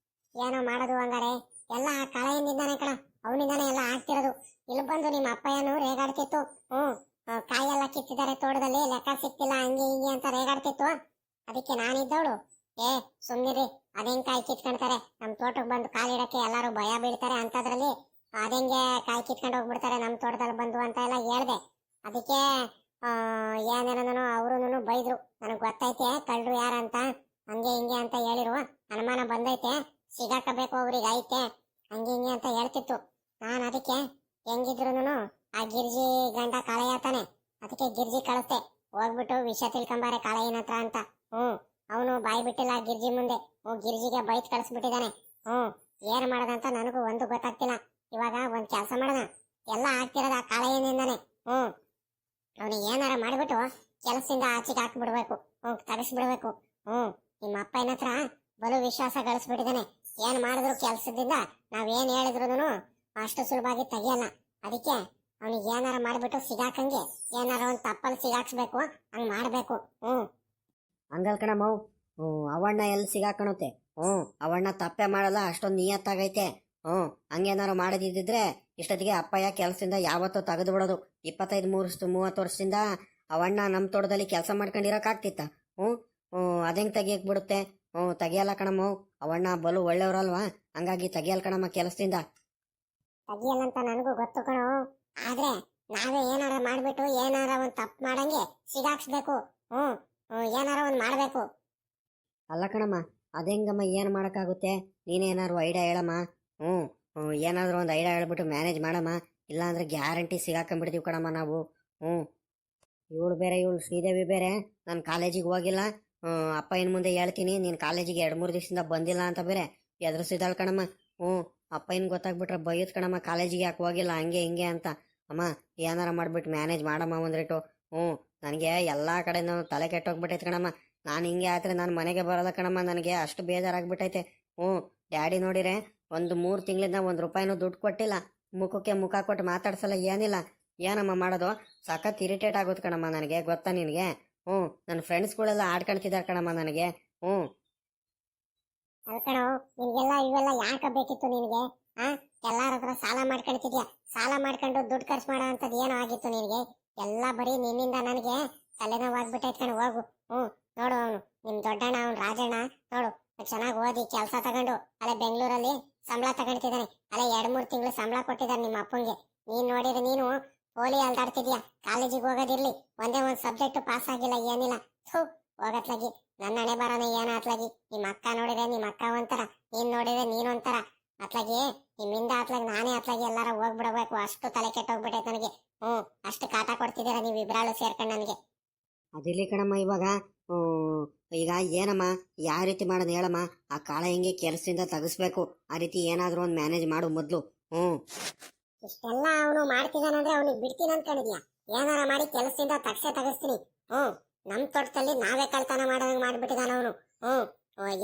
ಏನೋ ಮಾಡೋದು ಹಂಗಾರೆ? ಎಲ್ಲ ಆ ಕಾಳೆಯಿಂದಾನೆ ಕಣ, ಅವನಿಂದಾನೆ ಎಲ್ಲ ಆಗ್ತಿರೋದು. ಇಲ್ಲಿ ಬಂದು ನಿಮ್ಮ ಅಪ್ಪ ಏನು ರೇಗಾಡ್ತಿತ್ತು. ಕಾಯೆಲ್ಲ ಕಿತ್ತಿದ್ದಾರೆ ತೋಟದಲ್ಲಿ, ಲೆಕ್ಕ ಸಿಕ್ತಿಲ್ಲ ಹಂಗೆ ಹಿಂಗೆ ಅಂತ ರೇಗಾಡ್ತಿತ್ತು. ಅದಕ್ಕೆ ನಾನಿದ್ದವಳು, ಸುಮ್ನಿರಿ, ಅದೇಂಗ್ ಕಾಯಿ ಕಿತ್ಕೊಂತಾರೆ, ನಮ್ಮ ತೋಟಕ್ಕೆ ಬಂದು ಕಾಲಿಡಕ್ಕೆ ಎಲ್ಲಾರು ಭಯ ಬೀಳ್ತಾರೆ ಅಂತದ್ರಲ್ಲಿ ಅದೇಂಗೆ ಕಾಯಿ ಕಿತ್ಕೊಂಡು ಹೋಗ್ಬಿಡ್ತಾರೆ ನಮ್ಮ ತೋಟದಲ್ಲಿ ಬಂದು ಅಂತ ಎಲ್ಲ ಹೇಳ್ದೆ. ಅದಕ್ಕೆ ಏನೇನೋ ಅವರು ಬೈದ್ರು. ನನಗೆ ಗೊತ್ತೈತೆ ಕಳ್ಳರು ಯಾರಂತ, ಹಂಗೆ ಹಿಂಗೆ ಅಂತ ಹೇಳಿರುವ ಅನುಮಾನ ಬಂದೈತೆ, ಸಿಗಾಕಬೇಕು ಅವ್ರಿಗೆ ಐತೆ, ಹಂಗೆ ಹಿಂಗೆ ಅಂತ ಹೇಳ್ತಿತ್ತು. ನಾನು ಅದಕ್ಕೆ ಹೆಂಗಿದ್ರು ಆ ಗಿರ್ಜಿ ಗಂಡ ಕಾಳೆಯ ತಾನೆ, ಅದಕ್ಕೆ ಗಿರ್ಜಿ ಕಳಿಸ್ದೆ, ಹೋಗ್ಬಿಟ್ಟು ವಿಷಯ ತಿಳ್ಕೊಂಬಾರೆ ಕಾಳೆಯನ ಹತ್ರ ಅಂತ. ಅವನು ಬಾಯಿ ಬಿಟ್ಟಿಲ್ಲ ಗಿರ್ಜಿ ಮುಂದೆ. ಗಿರ್ಜಿಗೆ ಬೈತ್ ಕಳಿಸ್ಬಿಟ್ಟಿದ್ದಾನೆ. ಏನು ಮಾಡೋದಂತ ನನಗೂ ಒಂದು ಗೊತ್ತಾಗ್ತಿಲ್ಲ. ಇವಾಗ ಒಂದು ಕೆಲಸ ಮಾಡೋಣ, ಎಲ್ಲ ಆಗ್ತಿರೋದು ಆ ಕಾಳೆಯನಿಂದಾನೆ. ಅವನಿಗೆ ಏನಾರ ಮಾಡಿಬಿಟ್ಟು ಕೆಲಸದಿಂದ ಆಚೆಗೆ ಹಾಕ್ಬಿಡ್ಬೇಕು, ತರಿಸ್ಬಿಡ್ಬೇಕು. ನಿಮ್ಮ ಅಪ್ಪ ಹತ್ರ ಬಲು ವಿಶ್ವಾಸ ಗಳಿಸ್ಬಿಟ್ಟಿದ್ದಾನೆ. ಏನ್ ಮಾಡಿದ್ರು ಕೆಲಸದಿಂದ ನಾವೇನ್ ಹೇಳಿದ್ರು ಅಷ್ಟು ಸುಲಭವಾಗಿ ತೆಗಿಯಲ್ಲ. ಅದಕ್ಕೆ ಅವನಿಗೆ ಏನಾರ ಮಾಡಿಬಿಟ್ಟು ಸಿಗಾಕಂಗೆ ಏನಾರ ಒಂದು ತಪ್ಪಲ್ಲಿ ಸಿಗಾಕ್ಸ್ಬೇಕು, ಹಂಗ್ ಮಾಡ್ಬೇಕು. ಹಂಗಲ್ ಕಣಮ್ಮ. ಅವಣ್ಣ ಎಲ್ಲಿ ಸಿಗಾಕಣುತ್ತೆ? ಅವಣ್ಣ ತಪ್ಪೆ ಮಾಡಲ್ಲ, ಅಷ್ಟೊಂದು ನಿಯತ್ತಾಗೈತೆ. ಹಂಗೇನಾರು ಮಾಡದಿದ್ದಿದ್ರೆ ಇಷ್ಟೊತ್ತಿಗೆ ಅಪ್ಪಯ್ಯ ಕೆಲಸದಿಂದ ಯಾವತ್ತೂ ತೆಗೆದು ಬಿಡೋದು. 25-30 ವರ್ಷದಿಂದ ಅವಣ್ಣ ನಮ್ಮ ತೋಟದಲ್ಲಿ ಕೆಲಸ ಮಾಡ್ಕೊಂಡಿರೋಕ್ಕಾಗ್ತಿತ್ತ? ಅದೇಂಗೆ ತೆಗಿಯಕ್ ಬಿಡುತ್ತೆ? ತೆಗಿಯಲ್ಲ ಕಣಮ್ಮ. ಅವಣ್ಣ ಬಲು ಒಳ್ಳೆಯವ್ರಲ್ವಾ, ಹಂಗಾಗಿ ತೆಗಿಯಲ್ಲ ಕಣಮ್ಮ ಕೆಲಸದಿಂದ. ತೆಗಿಯಲ್ಲ ಅಂತ ನನಗೂ ಗೊತ್ತು ಕಣೋ, ಆದ್ರೆ ನಾವೇ ಏನಾರ ಮಾಡ್ಬಿಟ್ಟು ಏನಾರ ಒಂದು ತಪ್ಪು ಮಾಡಂಗೆ ಸಿಗಾಕ್ಸ್ಬೇಕು. ಏನಾರ ಒಂದು ಮಾಡ್ಬೇಕು. ಅಲ್ಲ ಕಣಮ್ಮ, ಅದೆಂಗಮ್ಮ ಏನು ಮಾಡೋಕ್ಕಾಗುತ್ತೆ? ನೀನೇನಾದ್ರು ಐಡಿಯಾ ಹೇಳಮ್ಮ. ಏನಾದರೂ ಒಂದು ಐಡಿಯಾ ಹೇಳ್ಬಿಟ್ಟು ಮ್ಯಾನೇಜ್ ಮಾಡಮ್ಮ. ಇಲ್ಲಾಂದ್ರೆ ಗ್ಯಾರಂಟಿ ಸಿಗಾಕೊಂಡ್ಬಿಡ್ತೀವಿ ಕಣಮ್ಮ ನಾವು. ಹ್ಞೂ ಇವಳು ಶ್ರೀದೇವಿ ಬೇರೆ ನಾನು ಕಾಲೇಜಿಗೆ ಹೋಗಿಲ್ಲ, ಅಪ್ಪ ಇನ್ನು ಮುಂದೆ ಹೇಳ್ತೀನಿ ನೀನು ಕಾಲೇಜಿಗೆ 2-3 ದಿವಸದಿಂದ ಬಂದಿಲ್ಲ ಅಂತ ಬೇರೆ ಎದುರಿಸಿದಾಳು ಕಣಮ್ಮ. ಹ್ಞೂ ಅಪ್ಪ ಇನ್ನು ಗೊತ್ತಾಗ್ಬಿಟ್ರೆ ಬೈಯತ್ ಕಣಮ್ಮ, ಕಾಲೇಜಿಗೆ ಯಾಕೆ ಹೋಗಿಲ್ಲ ಹಂಗೆ ಹಿಂಗೆ ಅಂತ. ಅಮ್ಮ ಏನಾರ ಮಾಡ್ಬಿಟ್ಟು ಮ್ಯಾನೇಜ್ ಮಾಡಮ್ಮ ಒಂದ್ರೇಟು. ಹ್ಞೂ ನನಗೆ ಎಲ್ಲ ಕಡೆನೂ ತಲೆ ಕೆಟ್ಟೋಗ್ಬಿಟ್ಟೈತೆ ಕಣಮ್ಮ. ನಾನು ಹಿಂಗೆ ಆದರೆ ನಾನು ಮನೆಗೆ ಬರೋಲ್ಲ ಕಣಮ್ಮ, ನನಗೆ ಅಷ್ಟು ಬೇಜಾರಾಗ್ಬಿಟ್ಟೈತೆ. ಹ್ಞೂ ಡ್ಯಾಡಿ ನೋಡಿರೆ ಒಂದು 3 ತಿಂಗಳಿಂದ 1 ರೂಪಾಯಿನೂ ದುಡ್ಡು ಕೊಟ್ಟಿಲ್ಲ, ಮುಖಕ್ಕೆ ಮುಖ ಕೊಟ್ಟು ಮಾತಾಡ್ಸಲ್ಲ, ಏನಿಲ್ಲ. ಏನಮ್ಮ ಮಾಡೋದು, ಸಖತ್ ಇರಿಟೇಟ್ ಆಗುತ್ತೆ ಕಣಮ್ಮ ನನಗೆ, ಗೊತ್ತಾ ನಿನಗೆ. ಹ್ಞೂ ನನ್ನ ಫ್ರೆಂಡ್ಸ್ಗಳೆಲ್ಲ ಆಡ್ಕೊಳ್ತಿದ್ದಾರೆ ಕಣಮ್ಮ ನನಗೆ. ಹ್ಞೂ ಅಲ್ಕಣೋ, ನಿನ್ಗೆಲ್ಲ ಇವೆಲ್ಲ ಯಾಕೆ ಬೇಕಿತ್ತು ನಿನಗೆ? ಆ ಎಲ್ಲಾರ ಹತ್ರ ಸಾಲ ಮಾಡ್ಕೊಳ್ತಿದ್ಯಾ, ಸಾಲ ಮಾಡ್ಕೊಂಡು ದುಡ್ಡು ಖರ್ಚು ಮಾಡೋ ಅಂತದ್ ಏನೋ ಆಗಿತ್ತು ನಿನಗೆ? ಎಲ್ಲ ಬರೀ ನಿನ್ನಿಂದ ನನಗೆ ತಲೆನೋವಾಗ್ಬಿಟ್ಟೈತ್ ಕಣ. ಹೋಗು. ನೋಡು ಅವನು ನಿಮ್ ದೊಡ್ಡಣ್ಣ, ಅವ್ನು ರಾಜಣ್ಣ ನೋಡು, ಚೆನ್ನಾಗಿ ಓದಿ ಕೆಲಸ ತಗೊಂಡು ಅಲ್ಲೇ ಬೆಂಗಳೂರಲ್ಲಿ ಸಂಬಳ ತಗೊಂಡಿದ್ದಾನೆ. ಅಲ್ಲೇ 2-3 ತಿಂಗಳು ಸಂಬಳ ಕೊಟ್ಟಿದ್ದಾರೆ ನಿಮ್ಮ ಅಪ್ಪಂಗೆ. ನೀನ್ ನೋಡಿದ್ರೆ ನೀನು ಪೋಲಿ ಅಲ್ದಾಡ್ತಿದ್ಯಾ, ಕಾಲೇಜಿಗೆ ಹೋಗೋದಿರ್ಲಿ, ಒಂದೇ ಒಂದು ಸಬ್ಜೆಕ್ಟ್ ಪಾಸ್ ಆಗಿಲ್ಲ, ಏನಿಲ್ಲ. ಥೂ ಹೋಗತ್ಲಾಗಿ, ನನ್ನ ಹಣೆ ಬರೋಣ ಏನ ಅತ್ಲಾಗಿ. ನಿಮ್ಮ ಅಕ್ಕ ನೋಡಿದ್ರೆ ನಿಮ್ಮ ಅಕ್ಕ ಒಂಥರ, ನೀನ್ ನೋಡಿದ್ರೆ ನೀನೊಂಥರ ಅತ್ಲಾಗಿ. ನಿಮ್ಮಿಂದ ಅತ್ಲಾಗಿ ನಾನೇ ಅತ್ಲಾಗಿ ಎಲ್ಲಾರ ಹೋಗ್ಬಿಡಬೇಕು, ಅಷ್ಟು ತಲೆ ಕೆಟ್ಟೋಗ್ಬಿಟ್ಟೈತೆ ನನಗೆ. ಅಷ್ಟು ಕಾಟ ಕೊಡ್ತಿದ್ದೀರಾ ನೀವು ಇಬ್ರಾಳು ಸೇರ್ಕೊಂಡು ನನಗೆ. ಅದಿರ್ಲಿ ಕಣಮ್ಮ. ಇವಾಗ ಈಗ ಏನಮ್ಮ ಯಾವ ರೀತಿ ಮಾಡೋದು ಹೇಳಮ್ಮ? ಆ ಕಾಳ ಹಿಂಗೆ ಕೆಲಸದಿಂದ ತೆಗಿಸ್ಬೇಕು, ಆ ರೀತಿ ಏನಾದರೂ ಒಂದು ಮ್ಯಾನೇಜ್ ಮಾಡು ಮೊದಲು. ಇಷ್ಟೆಲ್ಲ ಅವನು ಮಾಡ್ತಿದ್ದಾನಂದ್ರೆ ಅವನಿಗೆ ಬಿಡ್ತೀನಿ ಅನ್ಕೊಂಡಿದ್ಯಾ? ಏನಾರ ಮಾಡಿ ಕೆಲಸದಿಂದ ತೆಗಿಸ್ತೀನಿ. ನಮ್ ತೋಟದಲ್ಲಿ ನಾವೇ ಕಳ್ತನ ಮಾಡೋದಂಗೆ ಮಾಡ್ಬಿಟ್ಟಿದಾನ ಅವನು.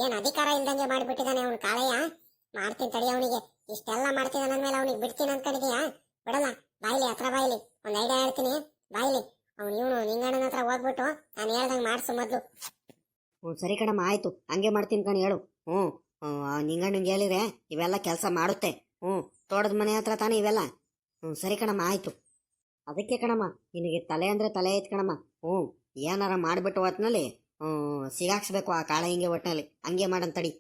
ಏನ್ ಅಧಿಕಾರ ಇಲ್ದಂಗೆ ಮಾಡ್ಬಿಟ್ಟಿದ್ದಾನೆ ಅವನು ಕಾಳೆಯ. ಮಾಡ್ತೀನಿ ತಡಿ ಅವನಿಗೆ. ಇಷ್ಟೆಲ್ಲ ಮಾಡ್ತಿದ್ದಾನ ಅಂದ್ಮೇಲೆ ಅವನಿಗೆ ಬಿಡ್ತೀನಿ ಅನ್ಕೊಂಡಿದ್ಯಾ? ಬಿಡಲ್ಲ. ಬಾಯ್ಲಿ, ಹತ್ರ ಬಾಯ್ಲಿ, ಒಂದ್ ಐಡಿಯಾ ಹೇಳ್ತೀನಿ, ಬಾಯ್ಲಿ. ಅವ್ನು ಇವನು ನಿಂಗಣ್ಣನ ಹತ್ರ ಹೋಗ್ಬಿಟ್ಟು ನಾನು ಹೇಳ್ದಂಗೆ ಮಾಡ್ಸು ಮೊದ್ಲು. ಸರಿ ಕಣಮ್ಮ, ಆಯ್ತು, ಹಂಗೆ ಮಾಡ್ತೀನಿ ಕಣ್, ಹೇಳು. ನಿಂಗಣ್ಣಂಗೆ ಹೇಳಿದ್ರೆ ಇವೆಲ್ಲ ಕೆಲಸ ಮಾಡುತ್ತೆ. ತೋಟದ ಮನೆ ಹತ್ರ ತಾನೇ ಇವೆಲ್ಲ. ಸರಿ ಕಣಮ್ಮ, ಆಯ್ತು. ಅದಕ್ಕೆ ಕಣಮ್ಮ ನಿನಗೆ ತಲೆ ಅಂದ್ರೆ ತಲೆ ಐತ್ ಕಣಮ್ಮ. ಏನಾರ ಮಾಡ್ಬಿಟ್ಟು ಹೊತ್ನಲ್ಲಿ ಸಿಗಾಕ್ಸ್ಬೇಕು ಆ ಕಾಳ ಹಿಂಗೆ ಒಟ್ಟಿನಲ್ಲಿ. ಹಂಗೆ ಮಾಡಂತಡಿ.